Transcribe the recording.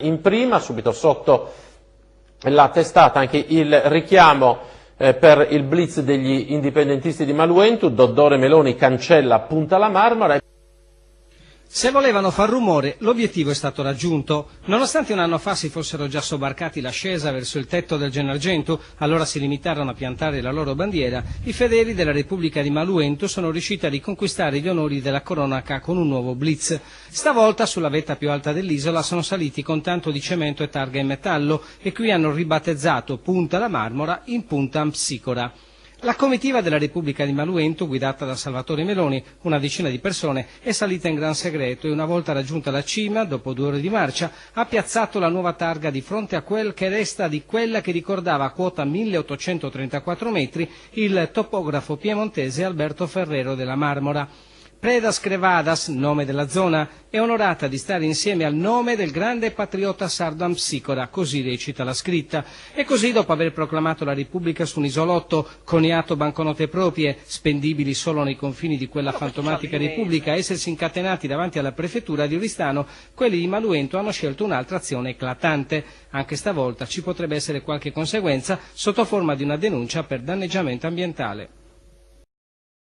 In prima, subito sotto la testata, anche il richiamo per il blitz degli indipendentisti di Maluentu. Dodore Meloni cancella Punta la Marmora. Se volevano far rumore, l'obiettivo è stato raggiunto. Nonostante un anno fa si fossero già sobbarcati l'ascesa verso il tetto del Gennargentu, allora si limitarono a piantare la loro bandiera, i fedeli della Repubblica di Maluentu sono riusciti a riconquistare gli onori della cronaca con un nuovo blitz. Stavolta sulla vetta più alta dell'isola sono saliti con tanto di cemento e targa in metallo e qui hanno ribattezzato Punta la Marmora in Punta Psicora. La comitiva della Repubblica di Maluentu, guidata da Salvatore Meloni, una decina di persone, è salita in gran segreto e una volta raggiunta la cima, dopo 2 ore di marcia, ha piazzato la nuova targa di fronte a quel che resta di quella che ricordava a quota 1834 metri il topografo piemontese Alberto Ferrero della Marmora. Predas Crevadas, nome della zona, è onorata di stare insieme al nome del grande patriota sardo Psicora, così recita la scritta. E così, dopo aver proclamato la Repubblica su un isolotto, coniato banconote proprie, spendibili solo nei confini di quella fantomatica Repubblica, essersi incatenati davanti alla prefettura di Oristano, quelli di Maluentu hanno scelto un'altra azione eclatante. Anche stavolta ci potrebbe essere qualche conseguenza sotto forma di una denuncia per danneggiamento ambientale.